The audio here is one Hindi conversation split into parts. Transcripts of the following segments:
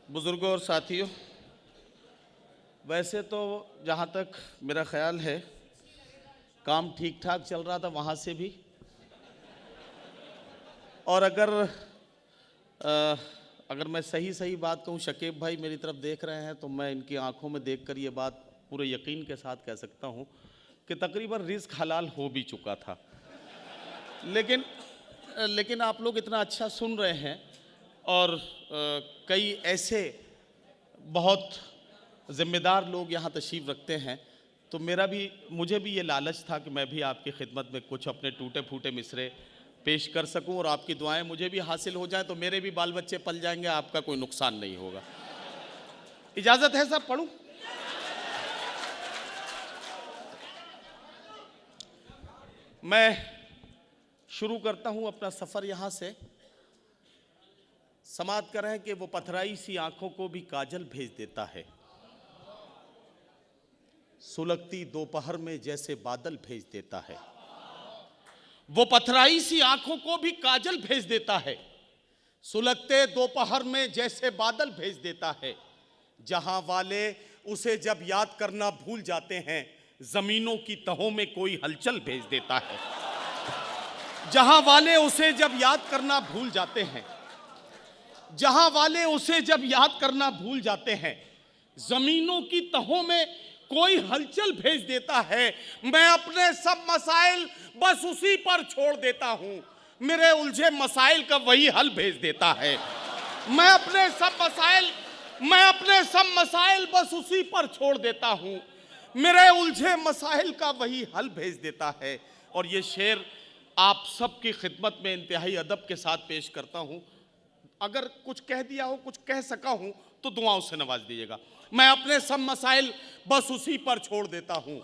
बुज़ुर्गों और साथियों, वैसे तो जहाँ तक मेरा ख़्याल है काम ठीक ठाक चल रहा था वहाँ से भी। और अगर मैं सही बात कहूँ, शकीब भाई मेरी तरफ देख रहे हैं तो मैं इनकी आंखों में देखकर ये बात पूरे यकीन के साथ कह सकता हूँ कि तकरीबन रिज़्क हलाल हो भी चुका था। लेकिन आप लोग इतना अच्छा सुन रहे हैं और कई ऐसे बहुत ज़िम्मेदार लोग यहाँ तशरीफ़ रखते हैं, तो मुझे भी ये लालच था कि मैं भी आपकी खिदमत में कुछ अपने टूटे फूटे मिसरे पेश कर सकूं और आपकी दुआएं मुझे भी हासिल हो जाएं, तो मेरे भी बाल बच्चे पल जाएंगे, आपका कोई नुकसान नहीं होगा। इजाज़त है साहब, पढ़ूं? मैं शुरू करता हूं अपना सफ़र यहाँ से। समात कर रहे हैं कि वो पथराई सी आंखों को भी काजल भेज देता है, सुलगती दोपहर में जैसे बादल भेज देता है। वो पथराई सी आंखों को भी काजल भेज देता है, सुलगते दोपहर में जैसे बादल भेज देता है। जहां वाले उसे जब याद करना भूल जाते हैं, जमीनों की तहों में कोई हलचल भेज देता है। जहां वाले उसे जब याद करना भूल जाते हैं, जहां वाले उसे जब याद करना भूल जाते हैं, जमीनों की तहों में कोई हलचल भेज देता है। मैं अपने सब मसाइल बस उसी पर छोड़ देता हूं, मेरे उलझे मसाइल का वही हल भेज देता है। मैं अपने सब मसाइल बस उसी पर छोड़ देता हूं, मेरे उलझे मसाइल का वही हल भेज देता है। और ये शेर आप सबकी खिदमत में इंतहाई अदब के साथ पेश करता हूं। अगर कुछ कह दिया हो, कुछ कह सका हूं तो दुआओं से नवाज दीजिएगा। मैं अपने सब मसाइल बस उसी पर छोड़ देता हूं,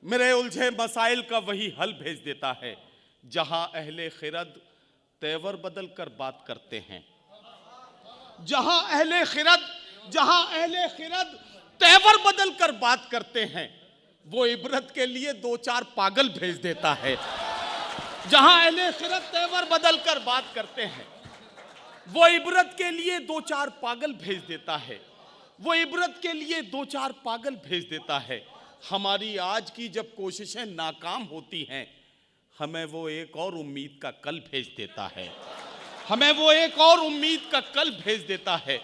मेरे उलझे मसाइल का वही हल भेज देता है। जहां अहले खिरद तेवर बदल कर बात करते हैं, जहां अहले खिरद तेवर बदल कर बात करते हैं, वो इबरत के लिए दो चार पागल भेज देता है। जहां अहले खिरद तेवर बदल कर बात करते हैं, वो इबरत के लिए दो चार पागल भेज देता है। वो इबरत के लिए दो चार पागल भेज देता है। हमारी आज की जब कोशिशें नाकाम होती हैं, हमें वो एक और उम्मीद का कल भेज देता है। हमें वो एक और उम्मीद का कल भेज देता है।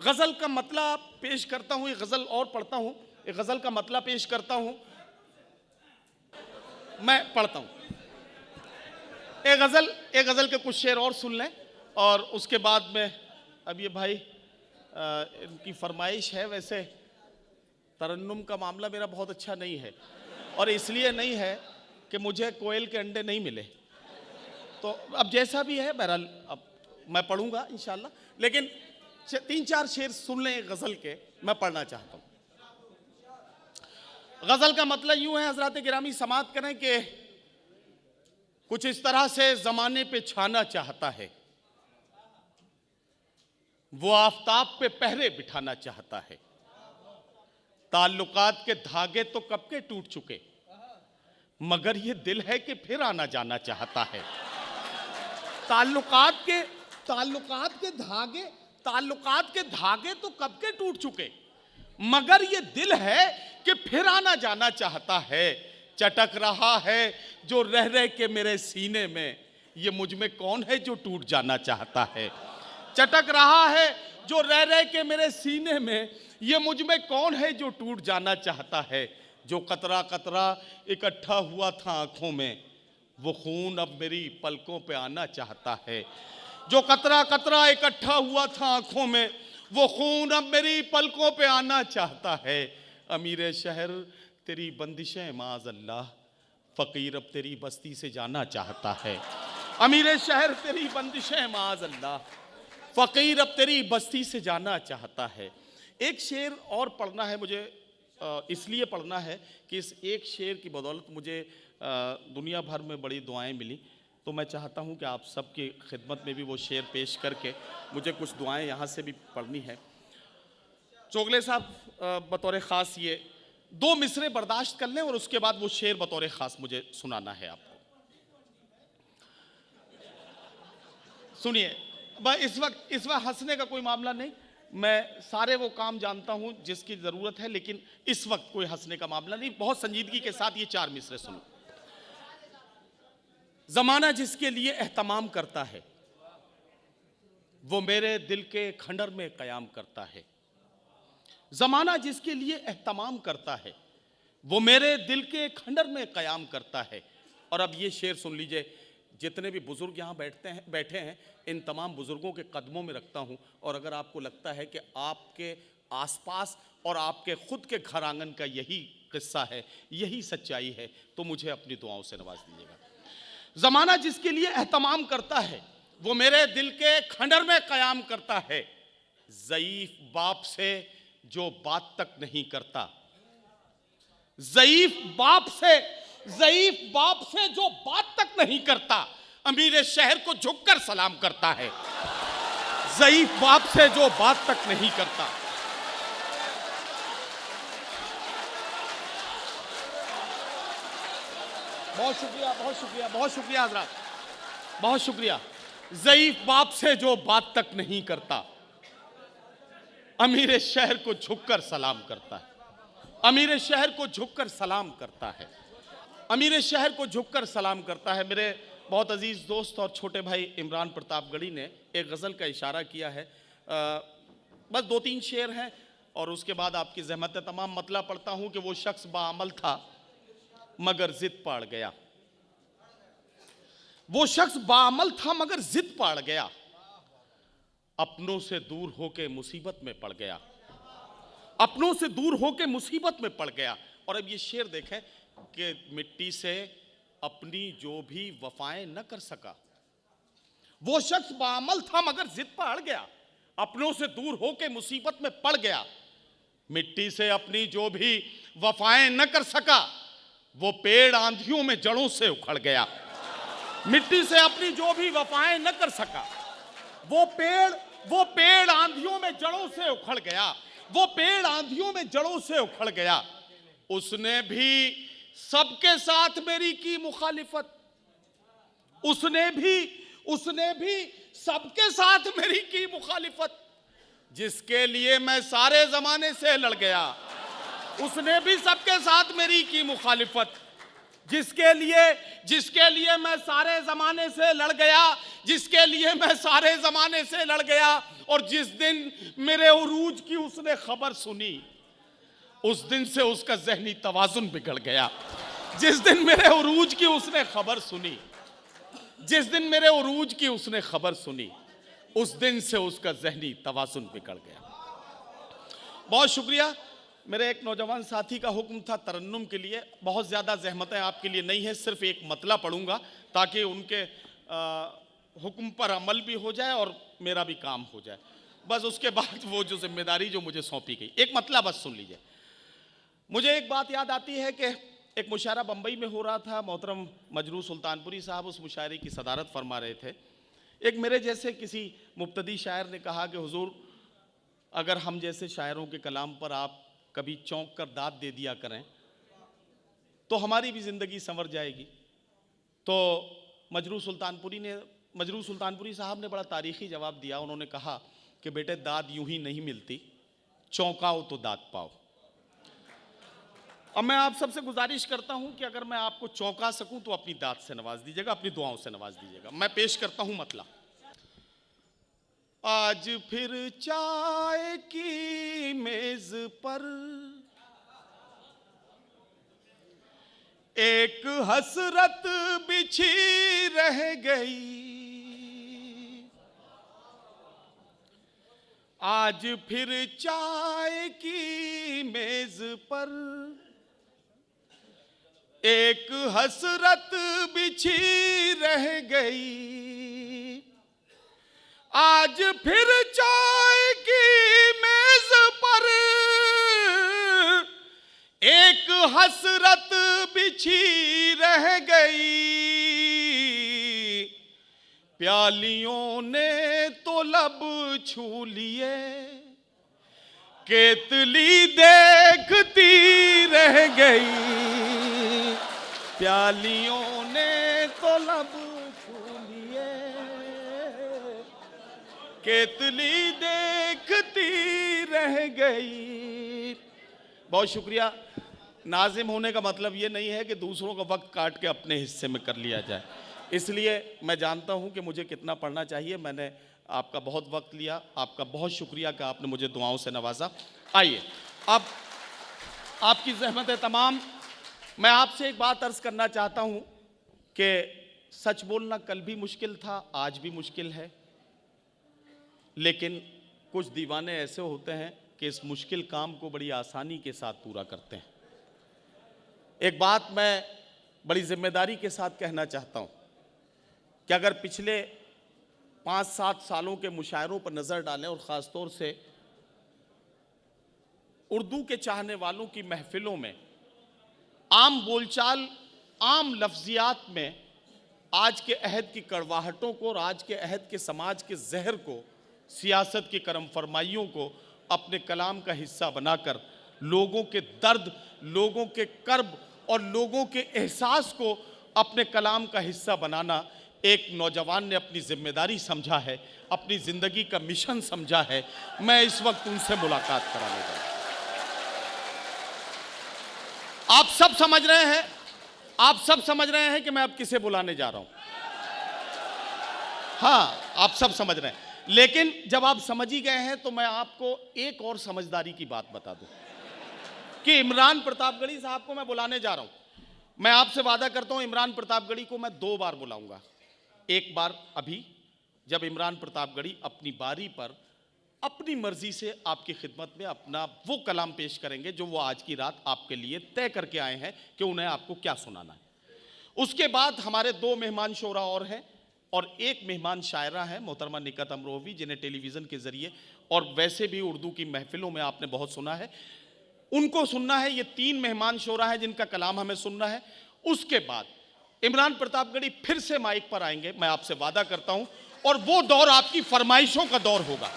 गज़ल का मतलब पेश करता हूँ, एक गज़ल और पढ़ता हूँ, एक गज़ल का मतलब पेश करता हूँ, मैं पढ़ता हूँ। एक गज़ल के कुछ शेर और सुन लें और उसके बाद में, अब ये भाई इनकी फरमाइश है। वैसे तरन्नुम का मामला मेरा बहुत अच्छा नहीं है, और इसलिए नहीं है कि मुझे कोयल के अंडे नहीं मिले, तो अब जैसा भी है बहरहाल अब मैं पढ़ूंगा इंशाल्लाह। लेकिन तीन चार शेर सुन लें गज़ल के, मैं पढ़ना चाहता हूँ। गज़ल का मतलब यूं है, हज़रात गिरामी समात करें कि कुछ इस तरह से ज़माने पे छाना चाहता है, वो आफताब पे पहरे बिठाना चाहता है। ताल्लुकात के धागे तो कब के टूट चुके, मगर ये दिल है कि फिर आना जाना चाहता है। ताल्लुकात के धागे तो कब के टूट चुके, मगर ये दिल है कि फिर आना जाना चाहता है। चटक रहा है जो रह रह के मेरे सीने में, ये मुझ में कौन है जो टूट जाना चाहता है। चटक रहा है जो रह रह के मेरे सीने में, ये मुझ में कौन है जो टूट जाना चाहता है। जो कतरा कतरा इकट्ठा हुआ था आंखों में, वो खून अब मेरी पलकों पे आना चाहता है। जो कतरा कतरा इकट्ठा हुआ था आंखों में, वो खून अब मेरी पलकों पे आना चाहता है। अमीर शहर तेरी बंदिशें माज़अल्लाह, फ़कीर अब तेरी बस्ती से जाना चाहता है। अमीर शहर तेरी बंदिशें माज़अल्लाह, फ़कीर अब तेरी बस्ती से जाना चाहता है। एक शेर और पढ़ना है मुझे, इसलिए पढ़ना है कि इस एक शेर की बदौलत मुझे दुनिया भर में बड़ी दुआएं मिली, तो मैं चाहता हूं कि आप सबकी खिदमत में भी वो शेर पेश करके मुझे कुछ दुआएं यहाँ से भी पढ़नी है। चोगले साहब बतौर ख़ास ये दो मिसरे बर्दाश्त कर लें और उसके बाद वो शेर बतौर ख़ास मुझे सुनाना है आपको। सुनिए। इस वक्त हंसने का कोई मामला नहीं। मैं सारे वो काम जानता हूं जिसकी जरूरत है, लेकिन इस वक्त कोई हंसने का मामला नहीं। बहुत संजीदगी के साथ ये चार मिसरे सुनो। जमाना जिसके लिए एहतमाम करता है वो मेरे दिल के खंडर में कयाम करता है। जमाना जिसके लिए एहतमाम करता है वो मेरे दिल के खंडर में कयाम करता है। और अब ये शेर सुन लीजिए, जितने भी बुजुर्ग यहाँ बैठे हैं इन तमाम बुजुर्गों के कदमों में रखता हूँ। और अगर आपको लगता है कि आपके आसपास और आपके खुद के घर आंगन का यही किस्सा है, यही सच्चाई है, तो मुझे अपनी दुआओं से नवाज दीजिएगा। जमाना जिसके लिए एहतमाम करता है वो मेरे दिल के खंडर में कयाम करता है। ज़ईफ बाप से जो बात तक नहीं करता, ज़ईफ बाप से जो बात तक नहीं करता, अमीर शहर को झुककर सलाम करता है। ज़ईफ बाप से जो बात तक नहीं करता। बहुत शुक्रिया, बहुत शुक्रिया, बहुत शुक्रिया हज़रात, बहुत शुक्रिया। ज़ईफ बाप से जो बात तक नहीं करता, अमीर शहर को झुककर सलाम करता है। अमीर शहर को झुककर सलाम करता है। अमीर शहर को झुककर सलाम करता है। मेरे बहुत अजीज दोस्त और छोटे भाई इमरान प्रतापगढ़ी ने एक गज़ल का इशारा किया है। बस 2-3 शेर हैं और उसके बाद आपकी ज़हमत तमाम मतला पढ़ता हूं कि वो शख्स बाअमल था मगर जिद पाड़ गया। वो शख्स बाअमल था मगर जिद पाड़ गया, अपनों से दूर होके मुसीबत में पड़ गया। अपनों से दूर होके मुसीबत में पड़ गया। और अब ये शेर देखें कि मिट्टी से अपनी जो भी वफाएं न कर सका। वो शख्स बाअमल था मगर जिद पाड़ गया, अपनों से दूर होके मुसीबत में पड़ गया। मिट्टी से अपनी जो भी वफाएं न कर सका, वो पेड़ आंधियों में जड़ों से उखड़ गया। मिट्टी से अपनी जो भी वफाएं न कर सका, वो पेड़ आंधियों में जड़ों से उखड़ गया। वो पेड़ आंधियों में जड़ों से उखड़ गया। उसने भी सबके साथ मेरी की मुखालिफत, उसने भी सबके साथ मेरी की मुखालिफत, जिसके लिए मैं सारे जमाने से लड़ गया। उसने भी सबके साथ मेरी की मुखालिफत, जिसके लिए मैं सारे जमाने से लड़ गया, जिसके लिए मैं सारे जमाने से लड़ गया। और जिस दिन मेरे उरूज की उसने खबर सुनी, उस दिन से उसका ज़हनी तवाज़ुन बिगड़ गया। जिस दिन मेरे उरूज की उसने खबर सुनी, जिस दिन मेरे उरूज की उसने खबर सुनी, उस दिन से उसका ज़हनी तवाज़ुन बिगड़ गया। बहुत शुक्रिया। मेरे एक नौजवान साथी का हुक्म था तरन्नुम के लिए। बहुत ज़्यादा ज़हमतें आपके लिए नहीं है, सिर्फ एक मतला पढ़ूंगा ताकि उनके हुक्म पर अमल भी हो जाए और मेरा भी काम हो जाए। बस उसके बाद वो जो जिम्मेदारी जो मुझे सौंपी गई, एक मतला बस सुन लीजिए। मुझे एक बात याद आती है कि एक मुशायरा बम्बई में हो रहा था। मोहतरम मजरू सुल्तानपुरी साहब उस मुशायरे की सदारत फरमा रहे थे। एक मेरे जैसे किसी मुब्तदी शायर ने कहा कि हुजूर, अगर हम जैसे शायरों के कलाम पर आप कभी चौंक कर दाद दे दिया करें तो हमारी भी ज़िंदगी संवर जाएगी। तो मजरू सुल्तानपुरी साहब ने बड़ा तारीख़ी जवाब दिया। उन्होंने कहा कि बेटे, दाद यूं ही नहीं मिलती, चौंकाओ तो दाद पाओ। अब मैं आप सबसे गुजारिश करता हूं कि अगर मैं आपको चौंका सकूं तो अपनी दाद से नवाज दीजिएगा, अपनी दुआओं से नवाज दीजिएगा। मैं पेश करता हूं मतला। आज फिर चाय की मेज पर एक हसरत बिछी रह गई। आज फिर चाय की मेज पर एक हसरत बिछी रह गई। आज फिर चाय की मेज पर एक हसरत बिछी रह गई। प्यालियों ने तो लब छू लिए, केतली देखती रह गई। प्यालियों ने तो लब छू लिए, केतली देखती रह गई। बहुत शुक्रिया। नाजिम होने का मतलब ये नहीं है कि दूसरों का वक्त काट के अपने हिस्से में कर लिया जाए, इसलिए मैं जानता हूँ कि मुझे कितना पढ़ना चाहिए। मैंने आपका बहुत वक्त लिया, आपका बहुत शुक्रिया कि आपने मुझे दुआओं से नवाजा। आइए, अब आपकी ज़हमत है तमाम, मैं आपसे एक बात अर्ज़ करना चाहता हूँ कि सच बोलना कल भी मुश्किल था, आज भी मुश्किल है, लेकिन कुछ दीवाने ऐसे होते हैं कि इस मुश्किल काम को बड़ी आसानी के साथ पूरा करते हैं। एक बात मैं बड़ी जिम्मेदारी के साथ कहना चाहता हूँ कि अगर पिछले 5-7 सालों के मुशायरों पर नज़र डालें और ख़ास तौर से उर्दू के चाहने वालों की महफिलों में आम बोलचाल, आम लफ्ज़ियात में आज के अहद की कड़वाहटों को और आज के अहद के समाज के जहर को, सियासत की करम फरमाइयों को अपने कलाम का हिस्सा बनाकर लोगों के दर्द, लोगों के कर्ब और लोगों के एहसास को अपने कलाम का हिस्सा बनाना एक नौजवान ने अपनी जिम्मेदारी समझा है, अपनी ज़िंदगी का मिशन समझा है। मैं इस वक्त उनसे मुलाकात कराने जा रहा हूं। आप सब समझ रहे हैं, आप सब समझ रहे हैं कि मैं अब किसे बुलाने जा रहा हूं। हाँ, आप सब समझ रहे हैं, लेकिन जब आप समझ ही गए हैं तो मैं आपको एक और समझदारी की बात बता दूं कि इमरान प्रतापगढ़ी साहब को मैं बुलाने जा रहा हूं। मैं आपसे वादा करता हूं, इमरान प्रतापगढ़ी को मैं 2 बार बुलाऊंगा। एक बार अभी जब इमरान प्रतापगढ़ी अपनी बारी पर अपनी मर्जी से आपकी खिदमत में अपना वो कलाम पेश करेंगे जो वो आज की रात आपके लिए तय करके आए हैं कि उन्हें आपको क्या सुनाना है। उसके बाद हमारे 2 मेहमान शोरा और हैं और एक मेहमान शायरा है मोहतरमा निकत अमरोवी, जिन्हें टेलीविज़न के ज़रिए और वैसे भी उर्दू की महफिलों में आपने बहुत सुना है, उनको सुनना है। ये 3 मेहमान शोरा है जिनका कलाम हमें सुनना है। उसके बाद इमरान प्रतापगढ़ी फिर से माइक पर आएंगे, मैं आपसे वादा करता हूं, और वो दौर आपकी फरमाइशों का दौर होगा।